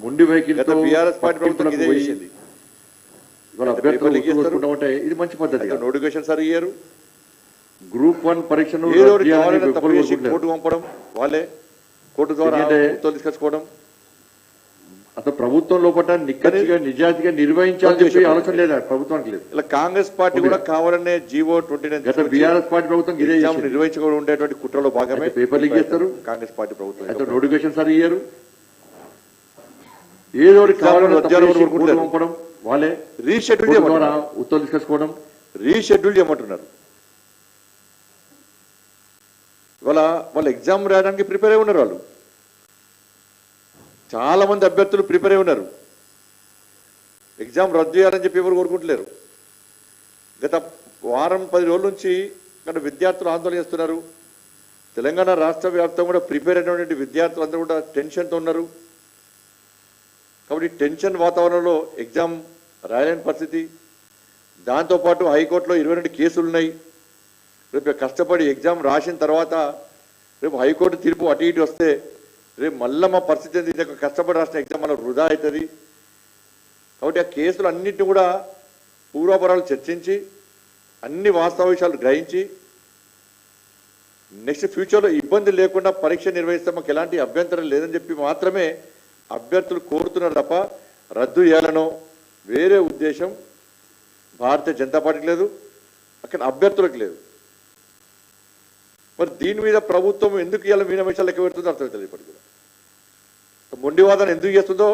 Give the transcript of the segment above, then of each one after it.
మొండి వెహికల్తో BRS party ప్రభుత్వం ఇదే చేసింది. ఇది మంచి పద్ధతి. Notification sir ఇయ్యారు. గ్రూప్ 1 పరీక్షను కోర్టు పంపడం, వాళ్ళే కోర్టు ద్వారా ఉత్తర్వులు తీసుకొచ్చుకోవడం. అసలు ప్రభుత్వం లోపల నిక్కచ్చిగా నిజాయితీగా నిర్వహించాలని చెప్పి ఆలోచన లేదా ప్రభుత్వానికి? లేదు. ఇలా కాంగ్రెస్ పార్టీ కూడా కావాలనే జీవో 29 బీఆర్ఎస్ పార్టీ ప్రభుత్వం నిర్వహించుకోవడం ఉండేటువంటి కుట్రలో భాగమే పేపర్ లీక్ చేస్తారు కాంగ్రెస్ పార్టీ ప్రభుత్వం. అయితే నోటిఫికేషన్ సార్ ఇయ్యారు. ఏదో పంపడం, వాళ్ళే రీషెడ్యూల్ ద్వారా ఉత్తర్వులు తీసుకొచ్చుకోవడం, రీషెడ్యూల్ చేయమంటున్నారు. ఇవాళ వాళ్ళు ఎగ్జామ్ రాయడానికి ప్రిపేర్ అయి ఉన్నారు. వాళ్ళు చాలా మంది అభ్యర్థులు ప్రిపేర్ అయి ఉన్నారు. ఎగ్జామ్ రద్దు చేయాలని చెప్పి ఎవరు కోరుకుంటలేరు. గత వారం 10 రోజుల నుంచి ఇక్కడ విద్యార్థులు ఆందోళన చేస్తున్నారు. తెలంగాణ రాష్ట్ర వ్యాప్తంగా కూడా ప్రిపేర్ అయినటువంటి విద్యార్థులు అందరూ కూడా టెన్షన్తో ఉన్నారు. కాబట్టి టెన్షన్ వాతావరణంలో ఎగ్జామ్ రాయలేని పరిస్థితి. దాంతోపాటు హైకోర్టులో 22 కేసులు ఉన్నాయి. రేపు కష్టపడి ఎగ్జామ్ రాసిన తర్వాత రేపు హైకోర్టు తీర్పు అటు ఇటు వస్తే రేపు మళ్ళీ మా పరిస్థితి ఏంటి? కష్టపడి రాసిన ఎగ్జామ్ మళ్ళీ వృధా అవుతుంది. కాబట్టి ఆ కేసులు అన్నింటినీ కూడా పూర్వాపరాలు చర్చించి అన్ని వాస్తవ విషయాలు గ్రహించి నెక్స్ట్ ఫ్యూచర్లో ఇబ్బంది లేకుండా పరీక్ష నిర్వహిస్తే మాకు ఎలాంటి అభ్యంతరం లేదని చెప్పి మాత్రమే అభ్యర్థులు కోరుతున్నారు తప్ప రద్దు చేయాలనో వేరే ఉద్దేశం భారతీయ జనతా పార్టీకి లేదు, అక్కడ అభ్యర్థులకు లేదు. మరి దీని మీద ప్రభుత్వం ఎందుకు ఇలా మీన విషయాలు లెక్క పెడుతుందో అర్థమవుతుంది. ఇప్పటికి కూడా మొండివాదన ఎందుకు చేస్తుందో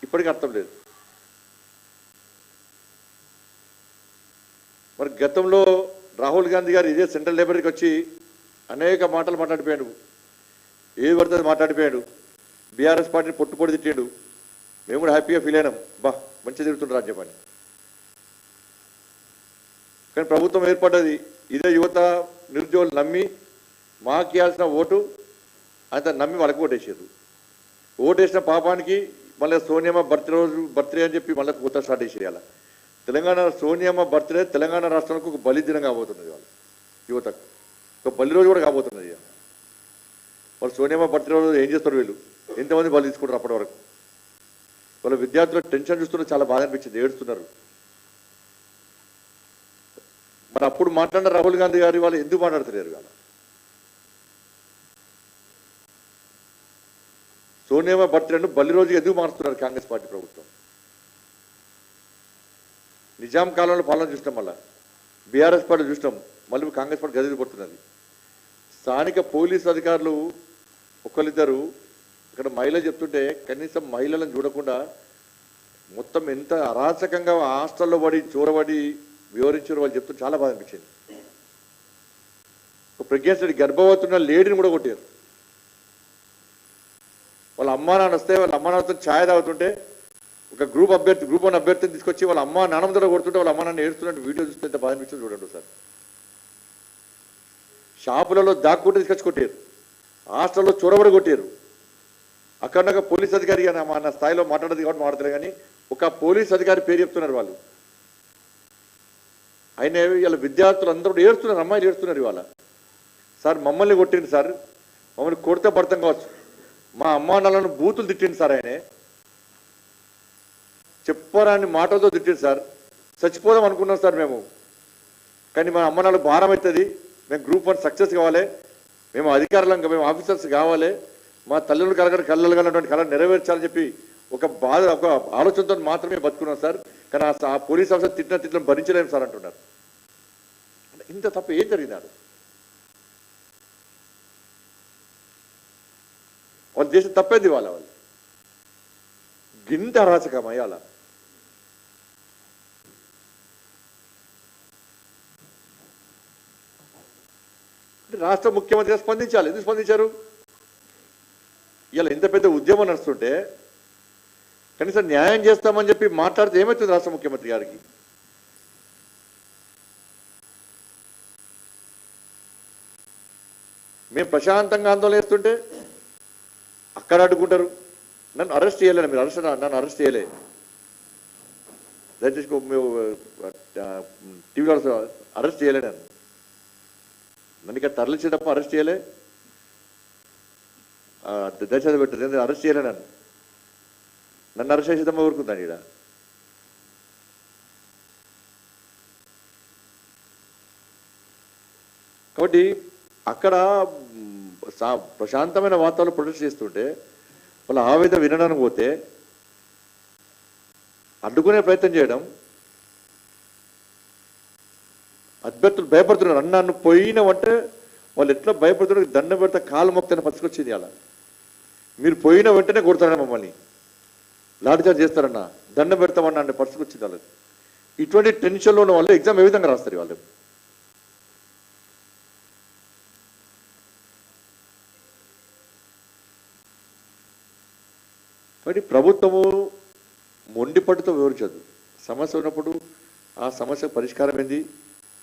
ఇప్పటికీ అర్థం లేదు. మరి గతంలో రాహుల్ గాంధీ గారు ఇదే సెంట్రల్ లైబ్రరీకి వచ్చి అనేక మాటలు మాట్లాడిపోయాడు. ఏది పడుతుంది మాట్లాడిపోయాడు. బీఆర్ఎస్ పార్టీని పొట్టుపొడి తిట్టాడు. మేము కూడా హ్యాపీగా ఫీల్ అయినాం. మంచి తిరుగుతుండ్రు రాజ్యపాన్ని. కానీ ప్రభుత్వం ఏర్పడ్డది. ఇదే యువత నిరుద్యోగులు నమ్మి మాకు ఇవ్వాల్సిన ఓటు అంత నమ్మి వాళ్ళకి ఓటేసారు. ఓటేసిన పాపానికి మళ్ళీ సోనియమ్మ బర్త్డే అని చెప్పి మళ్ళీ కొత్త స్టార్ట్ చేసేయాలి. తెలంగాణ సోనియమ్మ బర్త్డే తెలంగాణ రాష్ట్రానికి ఒక బలిదినం కాబోతున్నది. వాళ్ళు యువతకు ఒక బలి రోజు కూడా కాబోతున్నది. వాళ్ళు సోనియమ్మ బర్త్డే రోజు ఏం చేస్తారు? వీళ్ళు ఎంతమంది బలి తీసుకుంటారు అప్పటి వరకు? వాళ్ళ విద్యార్థులు టెన్షన్ చూస్తున్నారు. చాలా బాధ అనిపించింది. ఏడుస్తున్నారు. మరి అప్పుడు మాట్లాడిన రాహుల్ గాంధీ గారు వాళ్ళు ఎందుకు మాట్లాడుతున్నారు? వాళ్ళు సోనియమ్మ బర్త్డేను బల్లి రోజుకి ఎందుకు మారుస్తున్నారు కాంగ్రెస్ పార్టీ ప్రభుత్వం? నిజాం కాలంలో పాలన చూసినాం, మళ్ళీ బీఆర్ఎస్ పార్టీ చూసినాం, మళ్ళీ కాంగ్రెస్ పార్టీ గదిలి పడుతున్నది. స్థానిక పోలీసు అధికారులు ఒకళ్ళిద్దరు ఇక్కడ మహిళలు చెప్తుంటే కనీసం మహిళలను చూడకుండా మొత్తం ఎంత అరాచకంగా హాస్టల్లో పడి చూరబడి వివరించారు వాళ్ళు చెప్తూ చాలా బాధ అనిపించింది. ఒక ప్రెగ్నెన్సీ గర్భవతి ఉన్న లేడీని కూడా కొట్టారు. వాళ్ళ అమ్మా నాన్న వస్తే వాళ్ళ అమ్మా నాన్నతో ఛాయ్ తాగుతుంటే ఒక గ్రూప్ 1 అభ్యర్థిని తీసుకొచ్చి వాళ్ళ అమ్మ నాన్నమ్మ దగ్గర కొడుతుంటే వాళ్ళ అమ్మ నాన్న ఏడుస్తున్నట్టు వీడియో చూస్తే ఎంత బాధ అనిపించింది చూడండి సార్. షాపులలో దాక్కుంటే తీసుకొచ్చి కొట్టారు. హాస్టల్లో చొరబడి కొట్టారు. అక్కడ పోలీస్ అధికారి నా స్థాయిలో మాట్లాడదు కాబట్టి మాట్లాడలేదు, కానీ ఒక పోలీస్ అధికారి పేరు చెప్తున్నారు వాళ్ళు. ఆయన వీళ్ళ విద్యార్థులు అందరూ ఏడుస్తున్నారు. అమ్మాయిలు ఏడుస్తున్నారు. ఇవాళ సార్ మమ్మల్ని కొట్టింది సార్, మమ్మల్ని కొడితే పడతాం కావచ్చు, మా అమ్మా నాన్నలను బూతులు తిట్టింది సార్, ఆయనే చెప్పరాని మాటలతో తిట్టింది సార్. చచ్చిపోదాం అనుకున్నాం సార్ మేము, కానీ మా అమ్మ నాన్నలకు భారం అవుతుంది, మేము గ్రూప్ 1 సక్సెస్ కావాలి, మేము అధికారులంగా మేము ఆఫీసర్స్ కావాలి, మా తల్లిదండ్రులు కలగలిగినటువంటి కళ నెరవేర్చాలని చెప్పి ఒక బాధ ఒక ఆలోచనతో మాత్రమే బతుకున్నాం సార్. కానీ ఆ పోలీస్ ఆఫీసర్ తిట్లను భరించలేము సార్ అంటున్నారు. ఇంత తప్ప ఏం జరిగినారు? వాళ్ళు చేసిన తప్పేది వాళ్ళు గింత అరాచకమయ్య అలా. రాష్ట్ర ముఖ్యమంత్రిగా స్పందించాలి. ఎందుకు స్పందించారు? ఇలా ఇంత పెద్ద ఉద్యమం నడుస్తుంటే కనీసం న్యాయం చేస్తామని చెప్పి మాట్లాడితే ఏమవుతుంది రాష్ట్ర ముఖ్యమంత్రి గారికి? మేము ప్రశాంతంగా ఆందోళన చేస్తుంటే అక్కడ అడ్డుకుంటారు. నన్ను అరెస్ట్ చేయలేను, మీరు నన్ను అరెస్ట్ చేయలే, దయచేసి టీవీలో అరెస్ట్ చేయలే, నన్ను ఇక్కడ తరలించేటప్పుడు అరెస్ట్ చేయలే, దయచేసి పెట్టలేదు, అరెస్ట్ చేయలే, నన్ను నన్ను అరెస్ట్ చేసేద్దామా ఊరుకుందాను ఈడ. కాబట్టి అక్కడ ప్రశాంతమైన వాతావరణం ప్రొటెస్ట్ చేస్తుంటే వాళ్ళ ఆవేదన వినడానికి పోతే అడ్డుకునే ప్రయత్నం చేయడం, అభ్యర్థులు భయపడుతున్నారు. నన్ను పోయినవంటే వాళ్ళు ఎట్లా భయపడుతున్నారు, దండం పెడితే కాలు మొక్తని పసుకొచ్చింది. అలా మీరు పోయిన వెంటనే కొడతారన్న మమ్మల్ని, లాఠీచార్జ్ చేస్తారన్న, దండం పెడతామన్నా అంటే పసుకొచ్చింది వాళ్ళకి. ఇటువంటి టెన్షన్లో ఉన్న వాళ్ళు ఎగ్జామ్ ఏ విధంగా రాస్తారు వాళ్ళు? కాబట్టి ప్రభుత్వము మొండి పట్టుతో వివరించదు. సమస్య ఉన్నప్పుడు ఆ సమస్య పరిష్కారం ఏంది,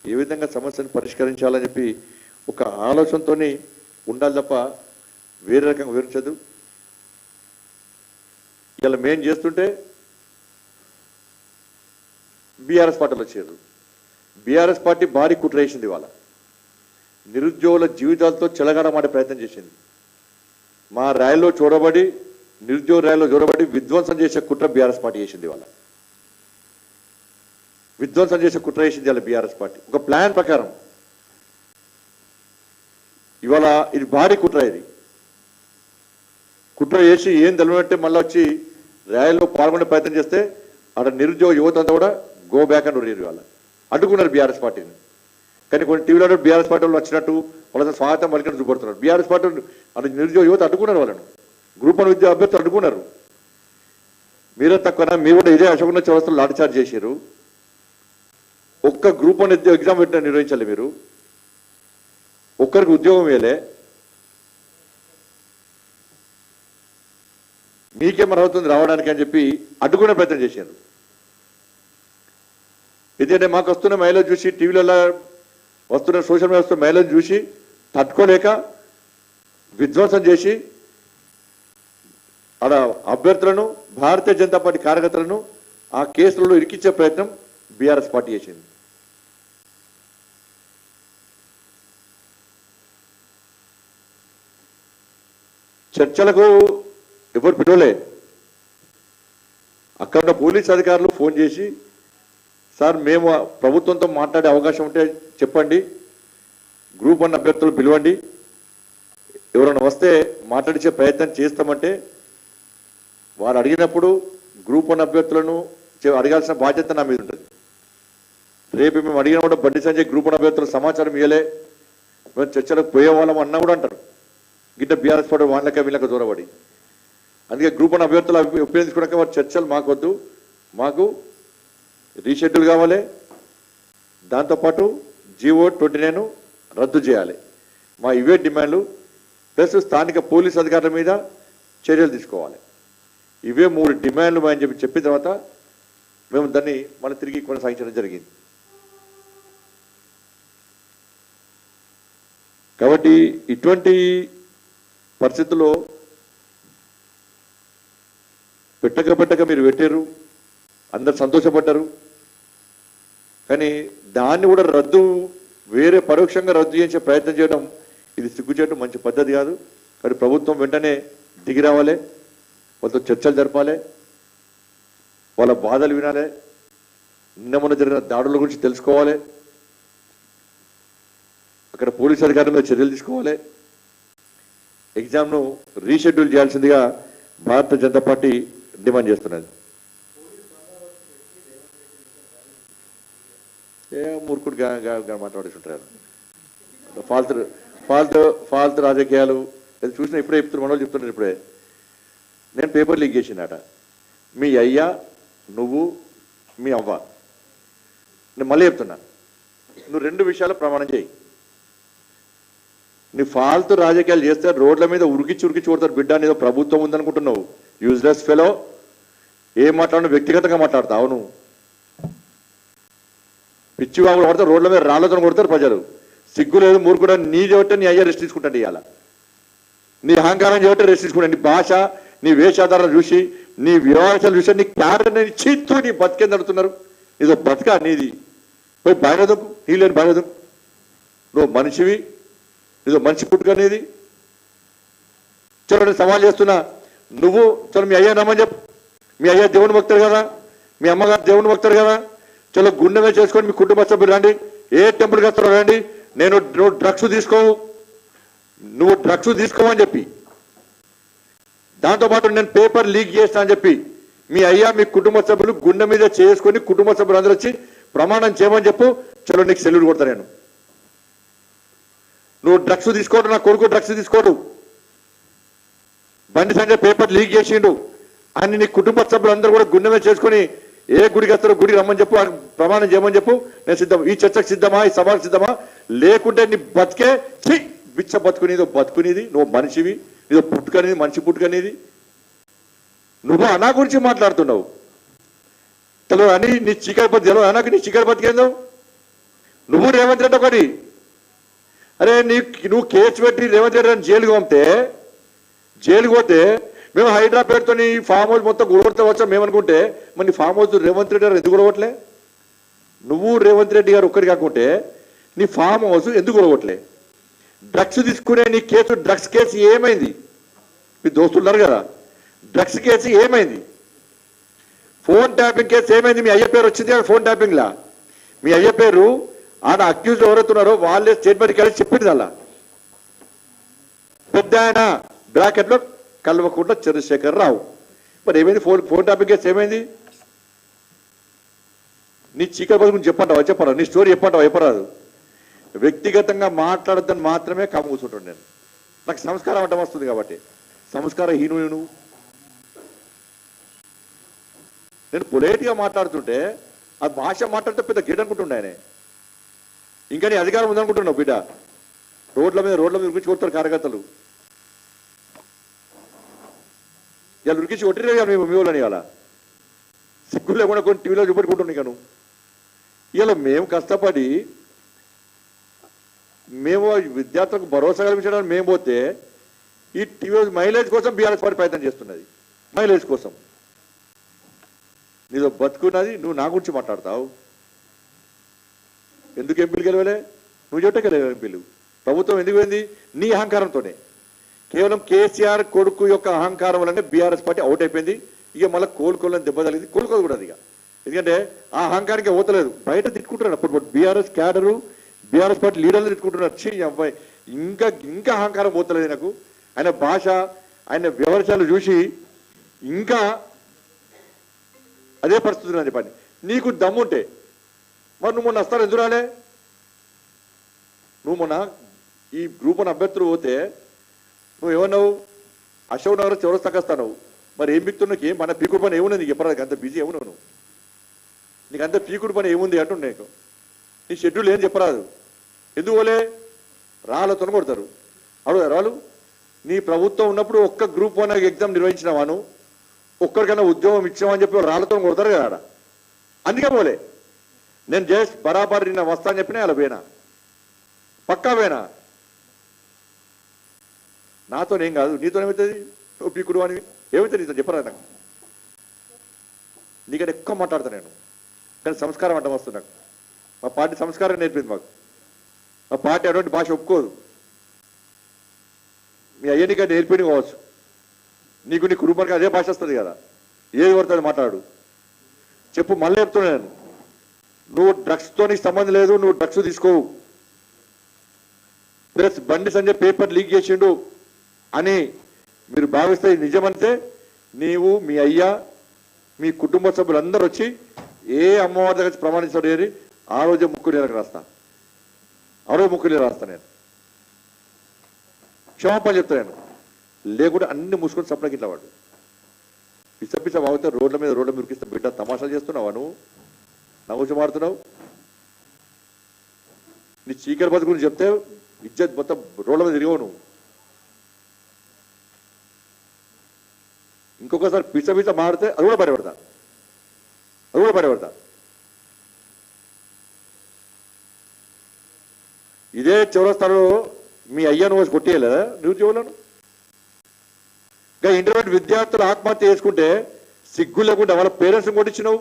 ఏ విధంగా సమస్యను పరిష్కరించాలని చెప్పి ఒక ఆలోచనతో ఉండాలి తప్ప వేరే రకంగా వివరించదు. ఇలా మేము చేస్తుంటే బీఆర్ఎస్ పార్టీలో వచ్చారు. బీఆర్ఎస్ పార్టీ భారీ కుట్ర వేసింది. వాళ్ళ నిరుద్యోగుల జీవితాలతో చెలగాడమాడే ప్రయత్నం చేసింది. మా ర్యాలీలో చూడబడి, నిరుద్యోగ ర్యాలీలో చూడబడి విధ్వంసం చేసే కుట్ర బీఆర్ఎస్ పార్టీ చేసింది. వాళ్ళ విధ్వంసం చేసే కుట్ర చేసింది వాళ్ళ బీఆర్ఎస్ పార్టీ. ఒక ప్లాన్ ప్రకారం ఇవాళ ఇది భారీ కుట్ర. ఇది కుట్ర చేసి ఏం తెలియనట్టే మళ్ళీ వచ్చి ర్యాలీలో పాల్గొనే ప్రయత్నం చేస్తే అక్కడ నిరుద్యోగ యువత అంతా కూడా గో బ్యాక్ అని ఉన్నారు. వాళ్ళ అడ్డుకున్నారు బీఆర్ఎస్ పార్టీని. కానీ కొన్ని టీవీలో బీఆర్ఎస్ పార్టీ వాళ్ళు వచ్చినట్టు వాళ్ళని స్వాగతం పలికినట్టు చూపడుతున్నారు. బీఆర్ఎస్ పార్టీ అటు నిరుద్యోగ యువత అడ్డుకున్నారు. వాళ్ళను గ్రూప్ 1 విద్యా అభ్యర్థులు అడ్డుకున్నారు. మీరే తక్కువ, మీరు కూడా ఇదే అశోకన్న చౌరస్తలో లాఠీచార్జ్ చేశారు. ఒక్క గ్రూప్ 1 ఎగ్జామ్ పెట్టిన నిర్వహించాలి. మీరు ఒక్కరికి ఉద్యోగం వేయలే, మీకేమన్నా అవుతుంది రావడానికి అని చెప్పి అడ్డుకునే ప్రయత్నం చేశారు. ఎందుకంటే మాకు వస్తున్న మహిళలు చూసి, టీవీలలో వస్తున్న సోషల్ మీడియా వస్తున్న మహిళలు చూసి తట్టుకోలేక విధ్వంసం చేసి ఆడ అభ్యర్థులను, భారతీయ జనతా పార్టీ కార్యకర్తలను ఆ కేసులలో ఇరికించే ప్రయత్నం బీఆర్ఎస్ పార్టీ చేసింది. చర్చలకు ఎవరు పిలవలే. అక్కడ పోలీస్ అధికారులు ఫోన్ చేసి, సార్ మేము ప్రభుత్వంతో మాట్లాడే అవకాశం ఉంటే చెప్పండి, గ్రూప్ 1 అభ్యర్థులు పిలవండి, ఎవరైనా వస్తే మాట్లాడించే ప్రయత్నం చేస్తామంటే వారు అడిగినప్పుడు గ్రూప్ 1 అభ్యర్థులను అడగాల్సిన బాధ్యత నా మీద ఉంటుంది. రేపు మేము అడిగిన కూడా బండి సంజయ్ గ్రూప్ 1 అభ్యర్థుల సమాచారం ఇవ్వలే, మేము చర్చలకు పోయేవాళ్ళం అన్నా కూడా అంటారు. గిట్ట బీఆర్ఎస్ పార్టీ వాళ్ళక వీళ్ళక దూరపడి. అందుకే గ్రూప్ 1 అభ్యర్థులు ఉపయోగించుకోవడానికి వారి చర్చలు మాకు వద్దు, మాకు రీషెడ్యూల్ కావాలి, దాంతోపాటు జీవో 29 రద్దు చేయాలి. మా ఇవే డిమాండ్లు. ప్లస్ స్థానిక పోలీస్ అధికారుల మీద చర్యలు తీసుకోవాలి. ఇవే 3 డిమాండ్లు అని చెప్పిన తర్వాత మేము దాన్ని మళ్ళీ తిరిగి కొనసాగించడం జరిగింది. కాబట్టి ఇటువంటి పరిస్థితుల్లో పెట్టక మీరు పెట్టారు, అందరు సంతోషపడ్డారు. కానీ దాన్ని కూడా రద్దు, వేరే పరోక్షంగా రద్దు చేసే ప్రయత్నం చేయడం ఇది సిగ్గుచేయడం మంచి పద్ధతి కాదు. కానీ ప్రభుత్వం వెంటనే దిగి రావాలి, వాళ్ళతో చర్చలు జరపాలి, వాళ్ళ బాధలు వినాలి, నిన్న మొన్న జరిగిన దాడుల గురించి తెలుసుకోవాలి, అక్కడ పోలీసు అధికారుల మీద చర్యలు తీసుకోవాలి, ఎగ్జామ్ను రీషెడ్యూల్ చేయాల్సిందిగా భారతీయ జనతా పార్టీ డిమాండ్ చేస్తున్నది. మూర్ఖుడు మాట్లాడేస్తుంటారు. ఫాల్తు రాజకీయాలు చూసినా ఇప్పుడే చెప్తున్నారు, మనోళ్ళు చెప్తున్నారు. ఇప్పుడే నేను పేపర్ లీక్ చేసినట, మీ అయ్యా, నువ్వు, మీ అవ్వ. నేను మళ్ళీ చెప్తున్నా, నువ్వు 2 విషయాలు ప్రమాణం చేయి. నీ ఫాల్తు రాజకీయాలు చేస్తే రోడ్ల మీద ఉరికిచ్చి కొడతారు. బిడ్డ అనేదో ప్రభుత్వం ఉందనుకుంటున్నావు. Useless fellow. ఏం మాట్లాడినా వ్యక్తిగతంగా మాట్లాడతావు నువ్వు. పిచ్చి బాబులు కొడతారు, రోడ్ల మీద రాళ్ళతో కొడతారు ప్రజలు. సిగ్గు లేదు, మూర్ఖుడు. నీ చేయబట్టే నీ అయ్యా రెస్ట్ తీసుకుంటాడు. ఇవాళ నీ అహంకారం చేయబట్టే రెస్ట్ తీసుకుంటాడు. నీ భాష, నీ వేషాధారాలు చూసి, నీ వ్యవహారాలు చూసి, నీ క్యారెక్టర్ చీత్తు నీ బతికేంది అడుగుతున్నారు. ఇదో బతక నీది. పోయి బయలుదేకు, నీ లేని బయలుదేకు. నువ్వు మనిషివి, ఇదో మనిషి పుట్టుక అనేది. చలో నేను సవాల్ చేస్తున్నా, నువ్వు చలో మీ అయ్యా నమ్మని చెప్పు, మీ అయ్యా దేవుని భక్తుడు కదా, మీ అమ్మగారు దేవుని భక్తుడు కదా, చలో గుండెమే చేసుకొని మీ కుటుంబ సభ్యులు రండి, ఏ టెంపుల్కి వస్తారో రండి, నువ్వు డ్రగ్స్ తీసుకోవు, నువ్వు డ్రగ్స్ తీసుకోవని చెప్పి, దాంతోపాటు నేను పేపర్ లీక్ చేస్తా అని చెప్పి మీ అయ్యా మీ కుటుంబ సభ్యులు గుండె మీద చేసుకొని కుటుంబ సభ్యులు అందరూ వచ్చి ప్రమాణం చేయమని చెప్పు, చలో నీకు సెల్యూట్ కొడతా నేను. నువ్వు డ్రగ్స్ తీసుకోడు, నా కొడుకు డ్రగ్స్ తీసుకోడు, బండి సంజయ్ పేపర్ లీక్ చేసిండు అని నీ కుటుంబ సభ్యులు అందరూ కూడా గుండె మీద చేసుకొని ఏ గుడికి వస్తారో గుడికి రమ్మని చెప్పు, ప్రమాణం చేయమని చెప్పు, నేను సిద్ధం, ఈ చర్చకు సిద్ధమా, ఈ సభకు సిద్ధమా, లేకుంటే నీ బతికే బిచ్చ బతుకునేది బతుకునేది, నువ్వు మనిషివి, నీదో పుట్టుకనేది మనిషి పుట్టుకనేది, నువ్వు అనా గురించి మాట్లాడుతున్నావు. తెలియదు అని నీ చీకటి బతి తెలియదు నాకు, నీ చీకటి బతికేందో నువ్వు రేవంత్ రెడ్డి ఒకటి. అరే నువ్వు కేసు పెట్టి రేవంత్ రెడ్డి అని జైలుకి పోతే మేము హైడ్రా పేరుతో నీ ఫామ్ హౌస్ మొత్తం గుడగొడతా వచ్చాం మేము అనుకుంటే, మరి నీ ఫామ్ హౌస్ రేవంత్ రెడ్డి గారు ఎందుకు గుడగొట్టలే? నువ్వు రేవంత్ రెడ్డి గారు ఒక్కటి కాకుంటే నీ ఫామ్ హౌస్ ఎందుకు గుడగొట్టలే? డ్రగ్స్ తీసుకునే నీ కేసు, డ్రగ్స్ కేసు ఏమైంది? మీ దోస్తులు ఉన్నారు కదా, డ్రగ్స్ కేసు ఏమైంది? ఫోన్ ట్యాపింగ్ కేసు ఏమైంది? మీ అయ్య పేరు వచ్చింది కదా ఫోన్ ట్యాపింగ్లా, మీ అయ్య పేరు ఆడ అక్యూజ్ ఎవరైతున్నారో వాళ్ళే స్టేట్మెంట్కి వెళ్ళి చెప్పింది అలా. పెద్ద ఆయన బ్రాకెట్లో కల్వకుంట్ల చంద్రశేఖర్ రావు. మరి ఏమైంది? ఫోన్ ట్యాపింగ్ కేసు ఏమైంది? నీ చీకటి బతుకు చెప్పరా, నీ స్టోరీ చెప్పరాదు. వ్యక్తిగతంగా మాట్లాడద్దని మాత్రమే కాము కూర్చుంటాను నేను. నాకు సంస్కారం అడ్డం వస్తుంది కాబట్టి, సంస్కార హీనును నేను పొలైట్గా మాట్లాడుతుంటే ఆ భాష మాట్లాడితే పెద్ద గిడ్ అనుకుంటుండే ఆయన. ఇంకా నీ అధికారం ఉందనుకుంటున్నావు బిడ్డ. రోడ్ల మీద ఉరికించి కొడతారు కార్యకర్తలు. ఇలా ఉరికించి కొట్టిరే కదా మీ వాళ్ళని. ఇవాళ సిగ్గు లేకుండా కొన్ని టీవీలో చూపెట్టుకుంటున్నాను. ఇక నువ్వు ఇలా మేము కష్టపడి మేము విద్యార్థులకు భరోసా కల్పించడానికి మేము పోతే ఈ టీవీ మైలేజ్ కోసం బీఆర్ఎస్ పార్టీ ప్రయత్నం చేస్తున్నది. మైలేజ్ కోసం నీదో బతుకున్నది, నువ్వు నా గురించి మాట్లాడతావు. ఎందుకు ఎంపీలు గెలవలే? నువ్వు చెట్టే గెలవలే ఎంపీలు. ప్రభుత్వం ఎందుకు పోయింది? నీ అహంకారంతోనే. కేవలం కేసీఆర్ కొడుకు యొక్క అహంకారం వల్లనే బీఆర్ఎస్ పార్టీ అవుట్ అయిపోయింది. ఇక మళ్ళీ కోలుకోవాలని దెబ్బ తగిలింది, కోలుకోదు కూడా ఇక. ఎందుకంటే ఆ అహంకారానికి ఓతలేదు. బయట తిట్టుకుంటున్నారు అప్పుడు బీఆర్ఎస్ క్యాడరు, బీఆర్ఎస్ పార్టీ లీడర్లు తిట్టుకుంటున్నారు. ఛీ అబ్బాయి ఇంకా అహంకారం పోతలేదు నాకు. ఆయన భాష, ఆయన వ్యవహారాలు చూసి ఇంకా అదే పరిస్థితులు అని చెప్పండి. నీకు దమ్ముంటే మరి నువ్వు మొన్న వస్తారు ఎందుకు రాలే? నువ్వు మొన్న ఈ గ్రూప్ అని అభ్యర్థులు పోతే నువ్వు ఏమన్నావు? అశోక్ నగర్ చివరి తగ్గస్తావు. మరి ఏం బిక్తున్నావు? ఏం మన పీకుడు పని ఏముంది నీకు? చెప్పరా? అంత బిజీ ఏమున్నావు నువ్వు? నీకు అంత పీకుడు పని ఏముంది అంటుండే నీకు. నీ షెడ్యూల్ ఏం చెప్పరాదు. ఎందుకు పోలే? రాళ్ళతో కొడతారు. అడుగు రాళ్ళు. నీ ప్రభుత్వం ఉన్నప్పుడు ఒక్క గ్రూప్ 1 ఎగ్జామ్ నిర్వహించినావాను, ఒక్కరికైనా ఉద్యోగం ఇచ్చామని చెప్పి రాళ్ళతో కొడతారు కదా ఆడ. అందుకే పోలే. నేను జస్ట్ బరాబర్ నిన్న వస్తా అని చెప్పినా అలా పోయినా, పక్కా పోయినా. నాతోనేం కాదు, నీతోనేమవుతుంది? నువ్వు పీకుడు అని ఏమవుతుంది నీతో? చెప్పరా నాకు. నీకంటే ఎక్కువ మాట్లాడతా నేను, కానీ సంస్కారం అడ్డం వస్తుంది నాకు. మా పార్టీ సంస్కారం నేర్పింది మాకు. మా పార్టీ అటువంటి భాష ఒప్పుకోదు. మీ అయ్యనిక నేర్పిని కావచ్చు, నీకు నీ కుటుంబానికి అదే భాష వస్తుంది కదా. ఏది పడుతుంది మాట్లాడు. చెప్పు. మళ్ళీ చెప్తున్నాను, నువ్వు డ్రగ్స్తో నీకు సంబంధం లేదు, నువ్వు డ్రగ్స్ తీసుకోవు. Plus Bandi Sanjay paper leak చేసిండు అని మీరు భావిస్తే నిజమంటే నీవు, మీ అయ్యా, మీ కుటుంబ సభ్యులందరూ వచ్చి ఏ అమ్మవారి దగ్గర ప్రమాణించాడు ఆ రోజే ముక్కులు రాస్తా. ఆ రోజు ముక్కులు రాస్తా నేను. క్షమాపణ చెప్తాను. లేకుండా అన్ని మూసుకొని సప్లకి ఇట్లా వాడు పిచ్చ బాగుతే రోడ్ల మీద ఉరికిస్తే బిడ్డ తమాషాలు చేస్తున్నావా నువ్వు? నవ్వు మాడుతున్నావు. నీ చీకటి బతుకు గురించి చెప్తే ఇజ్జత్ మొత్తం రోడ్ల మీద తిరిగావు నువ్వు. ఇంకొకసారి పిచ్చ మాడితే అది కూడా పడబెడతా. ఇదే చౌరస్తాలో మీ అయ్యను వచ్చి కొట్టేయలేదా నువ్వు చెవులను? ఇంకా ఇంటర్మీడియట్ విద్యార్థులు ఆత్మహత్య చేసుకుంటే సిగ్గు లేకుండా వాళ్ళ పేరెంట్స్ని కొట్టించినావు,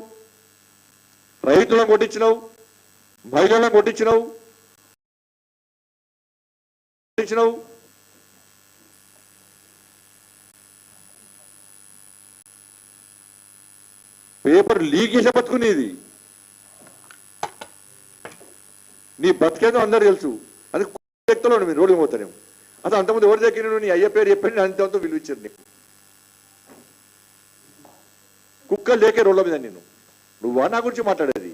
రైతులను కొట్టించినావు, మహిళలను కొట్టించినావు. పేపర్ లీక్ చేసే బతుకునేది నీ బతికేదో అందరు తెలుసు అది వ్యక్తిలో మీరు రోడ్డు పోతానేమో అసలు అంతకుముందు ఎవరి దగ్గర నీ అయ్య పేరు చెప్పండి అంతంతో విలువ ఇచ్చారు నీకు కుక్క లేకే రోడ్ల మీద నేను నువ్వా నా గురించి మాట్లాడేది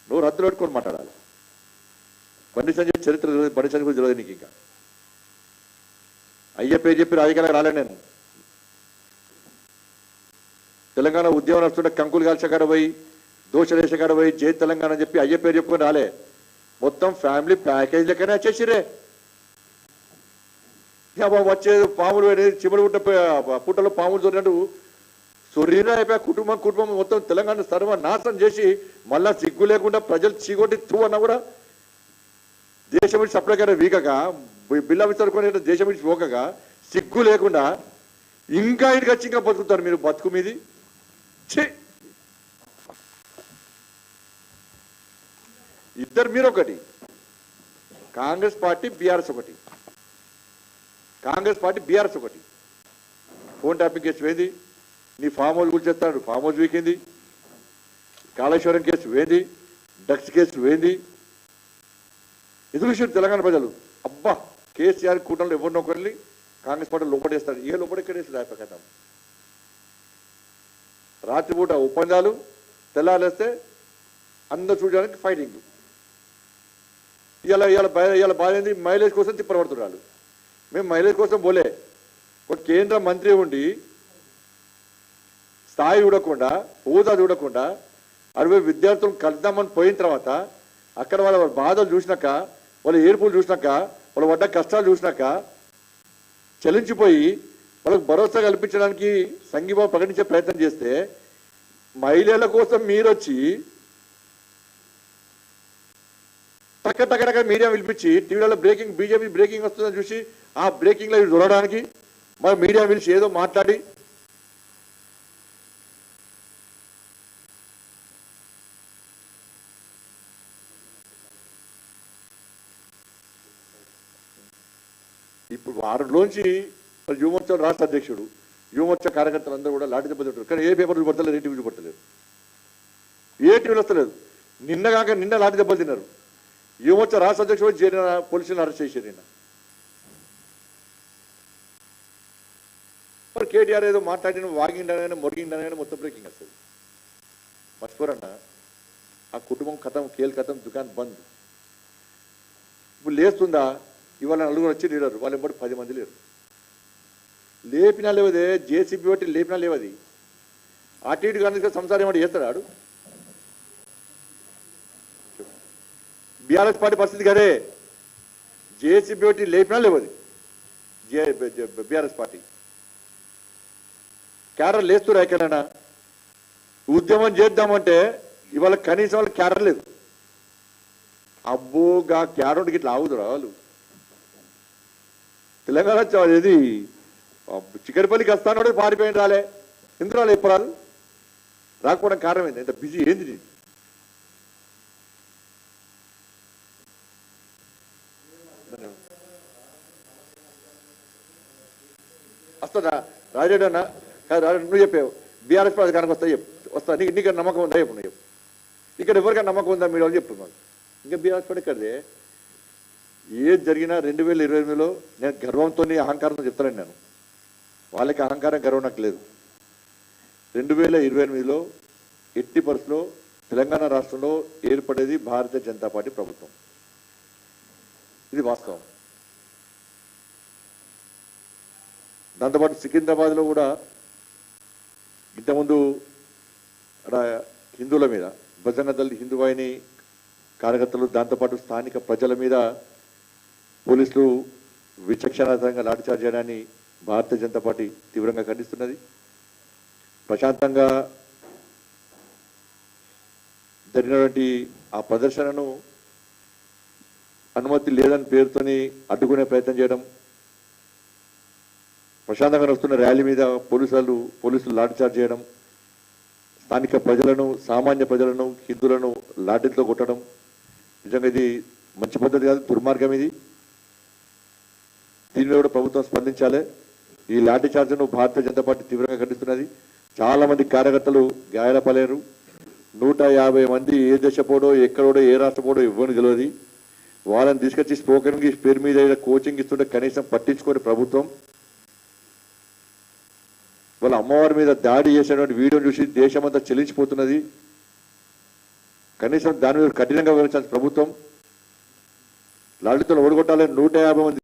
నువ్వు రద్దులు పెట్టుకొని మాట్లాడాలి బండి సంజయ్ చరిత్ర తెలియదు బండి సంజయ్ గురించి తెలియదు నీకు ఇంకా అయ్య పేరు చెప్పి రాజకీయాలకు రాలే నేను తెలంగాణ ఉద్యమం నడుస్తుంటే కంకులు కాల్చే కాడ పోయి దోషదేశ కాడ పోయి జై తెలంగాణ అని చెప్పి అయ్య పేరు చెప్పుకొని రాలే మొత్తం ఫ్యామిలీ ప్యాకేజ్ లెక్కనే వచ్చేసిరే వచ్చేది పాములు చిమడు పుట్ట పుట్టలో పాములు దొరికినట్టు సొర్రీనా అయిపోయా కుటుంబం మొత్తం తెలంగాణ సర్వనాశనం చేసి మళ్ళా సిగ్గు లేకుండా ప్రజలు చీకొట్టి తూ అన్నా కూడా దేశం విడిచి సప్లైకైనా వీకగా బిల్ల విస్తరుకునే దేశం విడిచి పోకగా సిగ్గు లేకుండా ఇంకా ఇంటికి వచ్చి ఇంకా బతుకుతారు మీరు బతుకు మీది ఇద్దరు మీరు ఒకటి కాంగ్రెస్ పార్టీ బీఆర్ఎస్ ఒకటి కాంగ్రెస్ పార్టీ బీఆర్ఎస్ ఒకటి ఫోన్ ట్యాపింగ్ కేసు వేంది నీ ఫామ్ హౌస్ గురించి చెప్తాడు ఫామ్ హౌస్ వీకింది కాళేశ్వరం కేసు వేంది డ్రగ్స్ కేసు వేంది ఎదురు విషయం తెలంగాణ ప్రజలు అబ్బా కేసీఆర్ కూటమిలో ఎవరినో ఒకరిని కాంగ్రెస్ పార్టీ లోపడేస్తాడు ఏ లోపడెక్కడేసి రాయపకతాం రాత్రిపూట ఒప్పందాలు తెల్లారేస్తే అందరూ చూడడానికి ఫైటింగ్ ఇలా బాధ ఏంది మైలేజ్ కోసం తిప్పబడుతున్నారు మేము మైలేజ్ కోసం పోలే ఒక కేంద్ర మంత్రి ఉండి స్థాయి చూడకుండా హోదా చూడకుండా 60 విద్యార్థులను కలుద్దామని పోయిన తర్వాత అక్కడ వాళ్ళ బాధలు చూసినాక వాళ్ళ ఏడుపులు చూసినాక వాళ్ళ పడ్డ కష్టాలు చూసినాక చలించిపోయి వాళ్ళకు భరోసా కల్పించడానికి సంఘీభావం ప్రకటించే ప్రయత్నం చేస్తే మహిళల కోసం మీరు వచ్చి టక్క మీడియా పిలిపించి టీవీలలో బ్రేకింగ్ బీజేపీ బ్రేకింగ్ వస్తుందని చూసి ఆ బ్రేకింగ్లో ఇవి చూడడానికి మరి మీడియా పిలిచి ఏదో మాట్లాడి ఇప్పుడు వారిలోంచి యువమోర్చా రాష్ట్ర అధ్యక్షుడు యువమోర్చా కార్యకర్తలు అందరూ కూడా లాఠీ దెబ్బతింటారు కానీ ఏ పేపర్ చూపడతలేదు ఏ టీవీ చూపడతలేదు ఏ టీవీలు వస్తలేదు నిన్న లాఠీ దెబ్బలు తిన్నారు యువమోర్చా రాష్ట్ర అధ్యక్షుడు చేరిన పోలీసులను అరెస్ట్ చేశారు నిన్న మరి కేటీఆర్ ఏదో మాట్లాడిన వాగిండనైనా మొరిగిండనైనా మొత్తం బ్రేకింగ్ వస్తుంది మర్చిపోరన్న ఆ కుటుంబం కథం కేల్ కథం దుకాణం బంద్ ఇప్పుడు లేస్తుందా ఇవాళ 4 వచ్చి లేడారు వాళ్ళు ఎంబడి 10 మంది లేరు లేపినా లేవదే జేసీబీ బట్టి లేపినా లేవది అటు ఇటు కానీ సంసారం ఏమంటే చేస్తాడు ఆడు బీఆర్ఎస్ పార్టీ పరిస్థితి కదే జేసీబీ బట్టి లేపినా లేవది బీఆర్ఎస్ పార్టీ క్యాడర్ లేస్తురా ఎక్కడైనా ఉద్యమం చేద్దామంటే ఇవాళ కనీసం వాళ్ళకి క్యాడర్ లేదు అబ్బోగా క్యాడర్కి ఇట్లా ఆగుతురా వాళ్ళు తెలంగాణ ఇది చిక్కడపల్లికి వస్తానో పారిపోయిన రాలే ఎందుకు రాలే ఎప్పుడు రాదు రాకపోవడం కారణం ఏంది ఎంత బిజీ ఏంది వస్తుందా రాజేడు అన్న నువ్వు చెప్పావు బీఆర్ఎస్ అధికారానికి వస్తా చెప్పు వస్తా నీకు నమ్మకం ఉందా చెప్పు నువ్వు చెప్పు ఇక్కడ ఎవరికైనా నమ్మకం ఉందా మీరు వాళ్ళు చెప్తున్నారు ఇంకా బీఆర్ఎస్ పార్టీ ఇక్కడే ఏది జరిగినా 2028లో నేను గర్వంతో అహంకారంతో చెప్తానండి నేను వాళ్ళకి అహంకారం గర్వం నాకు లేదు 2028లో ఎట్టి పరిస్థితుల్లో తెలంగాణ రాష్ట్రంలో ఏర్పడేది భారతీయ జనతా పార్టీ ప్రభుత్వం ఇది వాస్తవం దాంతోపాటు సికింద్రాబాద్లో కూడా ఇంతకుముందు అక్కడ హిందువుల మీద బజరంగ దళ్ హిందూ వాహిని కార్యకర్తలు దాంతోపాటు స్థానిక ప్రజల మీద పోలీసులు విచక్షణారహితంగా లాఠీచార్జ్ చేయడాన్ని భారతీయ జనతా పార్టీ తీవ్రంగా ఖండిస్తున్నది ప్రశాంతంగా జరిగినటువంటి ఆ ప్రదర్శనను అనుమతి లేదని పేరుతోని అడ్డుకునే ప్రయత్నం చేయడం ప్రశాంతంగా వస్తున్న ర్యాలీ మీద పోలీసులు లాఠీచార్జ్ చేయడం స్థానిక ప్రజలను సామాన్య ప్రజలను హిందువులను లాఠీలతో కొట్టడం నిజంగా ఇది మంచి పద్ధతి కాదు దుర్మార్గం ఇది దీని మీద కూడా ప్రభుత్వం స్పందించాలి ఈ లాఠీ చార్జ్ను భారతీయ జనతా పార్టీ తీవ్రంగా ఖండిస్తున్నది. చాలా మంది కార్యకర్తలు గాయాలపలేరు. 150 మంది ఏ దశ పోడో ఎక్కడోడో ఏ రాష్ట్ర పోడో ఇవ్వని తెలియదు. వాళ్ళని తీసుకొచ్చి స్పోకెన్ ఇంగ్లీష్ పేరు మీద కోచింగ్ ఇస్తుంటే కనీసం పట్టించుకొని ప్రభుత్వం వాళ్ళ అమ్మవారి మీద దాడి చేసినటువంటి వీడియోని చూసి దేశమంతా చెల్లించిపోతున్నది. కనీసం దాని మీద కఠినంగా వివరించాల్సిన ప్రభుత్వం లాఠీతో ఓడగొట్టాలని 150 మంది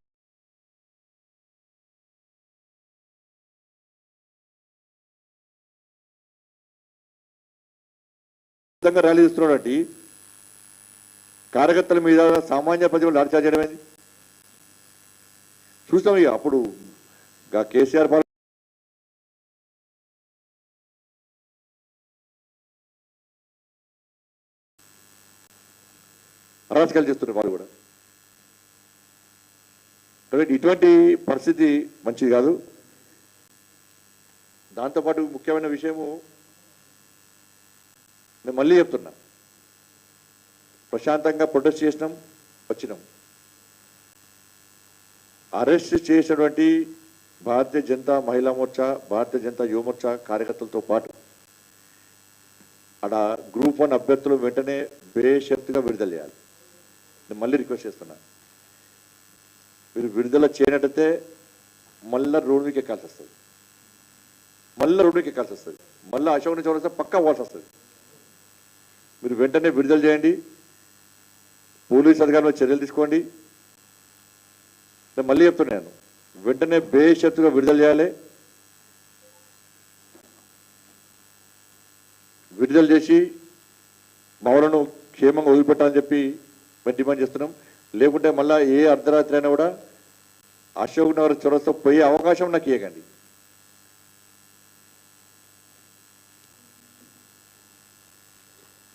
ర్యాలీ ఇస్తున్నాడు. కార్యకర్తల మీద సామాన్య ప్రజలు లాఠీ చార్జ్ చేయడం ఏంది చూస్తాం. ఇక అప్పుడు కేసీఆర్ అరాచకాలు చేస్తున్నారు వాళ్ళు కూడా. కాబట్టి ఇటువంటి పరిస్థితి మంచిది కాదు. దాంతోపాటు ముఖ్యమైన విషయము నేను మళ్ళీ చెప్తున్నా, ప్రశాంతంగా ప్రొటెస్ట్ చేసినాం, వచ్చినాం. అరెస్ట్ చేసినటువంటి భారతీయ జనతా మహిళా మోర్చా, భారతీయ జనతా యువమోర్చా కార్యకర్తలతో పాటు అక్కడ గ్రూప్ 1 అభ్యర్థులు వెంటనే బేషరతుగా విడుదల చేయాలి. నేను మళ్ళీ రిక్వెస్ట్ చేస్తున్నా, మీరు విడుదల చేయనట్టయితే మళ్ళీ రోడ్డుకి ఎక్కాల్సి వస్తుంది, మళ్ళీ అశోక్ చౌరస్తా పక్కా పోవాల్సి వస్తుంది. మీరు వెంటనే విడుదల చేయండి, పోలీస్ అధికారులు చర్యలు తీసుకోండి. నేను మళ్ళీ చెప్తున్నాను, వెంటనే బేషరతుగా విడుదల చేయాలి. విడుదల చేసి మౌలను క్షేమంగా వదిలిపెట్టాలని చెప్పి మేము డిమాండ్ చేస్తున్నాం. లేకుంటే మళ్ళీ ఏ అర్ధరాత్రి అయినా కూడా అశోక్ నగర్ చౌరస్తా పోయే అవకాశం నాకు ఇవ్వకండి.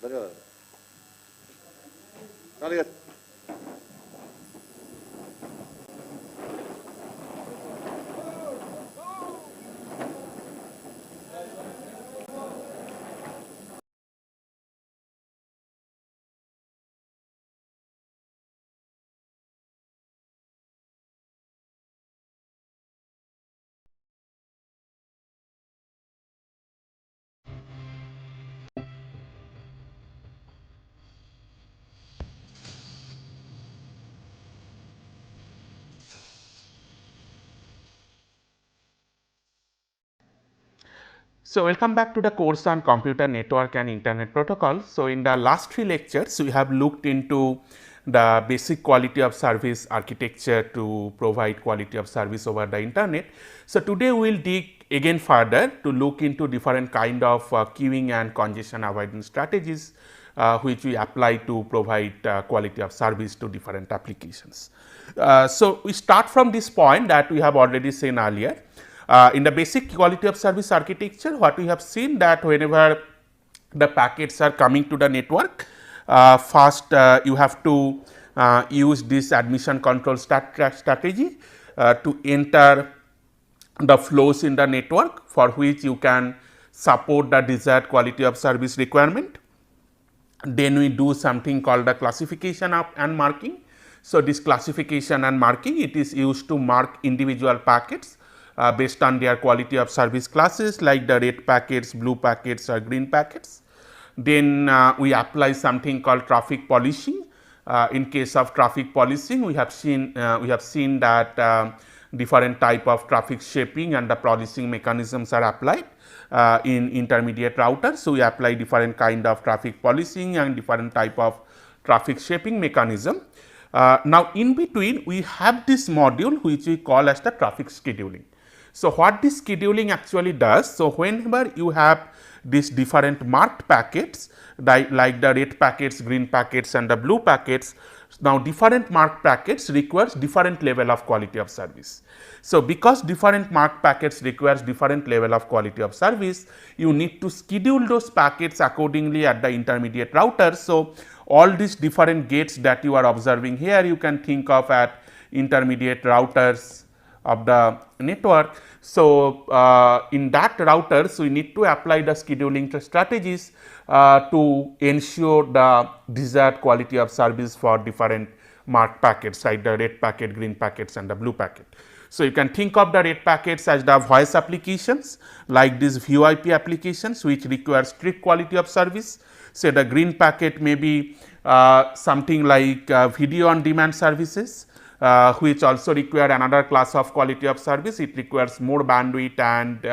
ధన్యవాదాలు. So, welcome back to the course on computer network and internet protocol. So, in the last 3 lectures we have looked into the basic quality of service architecture to provide quality of service over the internet. So, today we will dig again further to look into different kind of queuing and congestion avoidance strategies which we apply to provide quality of service to different applications. So, we start from this point that we have already seen earlier. In the basic quality of service architecture, what we have seen that whenever the packets are coming to the network, first you have to use this admission control strategy to enter the flows in the network, for which you can support the desired quality of service requirement. Then we do something called the classification of and marking. So, this classification and marking, it is used to mark individual packets based on their quality of service classes, like the red packets, blue packets or green packets. Then we apply something called traffic policing. In case of traffic policing, we have seen that different type of traffic shaping and the policing mechanisms are applied in intermediate routers. So, we apply different kind of traffic policing and different type of traffic shaping mechanism. Now, in between we have this module which we call as the traffic scheduling. So, what this scheduling actually does? So, whenever you have these different marked packets like the red packets, green packets and the blue packets, now different marked packets requires different level of quality of service. So, because different marked packets requires different level of quality of service, you need to schedule those packets accordingly at the intermediate routers. So, all these different gates that you are observing here, you can think of at intermediate routers of the network. So, in that routers we need to apply the scheduling strategies to ensure the desired quality of service for different marked packets, like the red packet, green packets and the blue packet. So, you can think of the red packets as the voice applications like these VoIP applications which require strict quality of service. Say the green packet may be something like video on demand services, which also require another class of quality of service. It requires more bandwidth and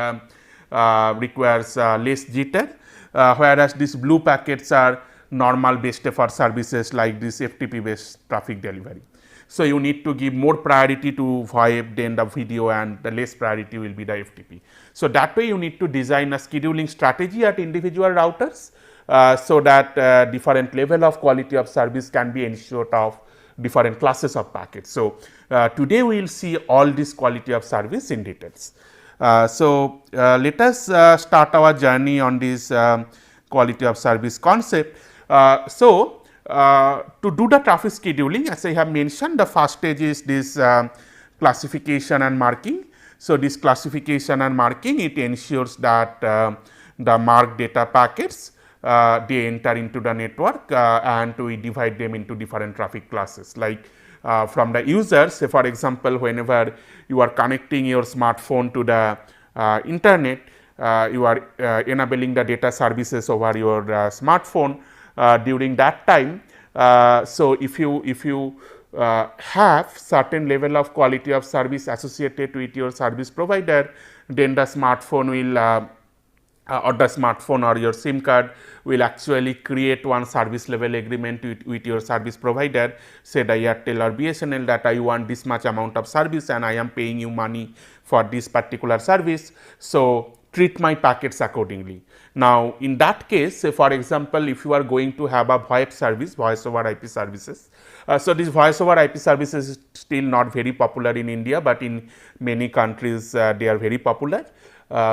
requires less jitter, whereas these blue packets are normal best effort services like this FTP based traffic delivery. So, you need to give more priority to VoIP than the video, and the less priority will be the FTP. So, that way you need to design a scheduling strategy at individual routers, so that different level of quality of service can be ensured of different classes of packets. So, today we will see all this quality of service in details. Let us start our journey on this quality of service concept. To do the traffic scheduling, as I have mentioned, the first stage is this classification and marking. So, this classification and marking, it ensures that the marked data packets they enter into the network, and we divide them into different traffic classes. Like from the users, say for example, whenever you are connecting your smartphone to the internet, you are enabling the data services over your smartphone. During that time, so if you have certain level of quality of service associated with your service provider, then the smartphone will or the smartphone or your SIM card will actually create one service level agreement with your service provider, say the Airtel or BSNL, that I want this much amount of service and I am paying you money for this particular service. So, treat my packets accordingly. Now, in that case, say for example, if you are going to have a VoIP service, voice over IP services. So, this voice over IP services is still not very popular in India, but in many countries they are very popular.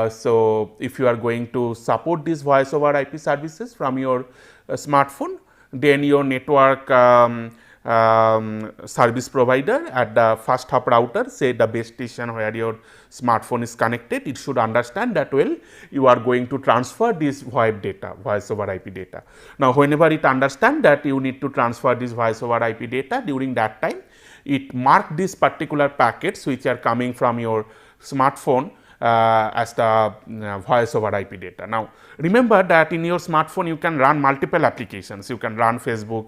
So, if you are going to support these voice over IP services from your smartphone, then your network service provider at the first hop router, say the base station where your smartphone is connected, it should understand that well you are going to transfer this VoIP data, voice over IP data. Now, whenever it understand that you need to transfer this voice over IP data, during that time it mark these particular packets which are coming from your smartphone as the voice over IP data. Now, remember that in your smartphone you can run multiple applications. You can run Facebook,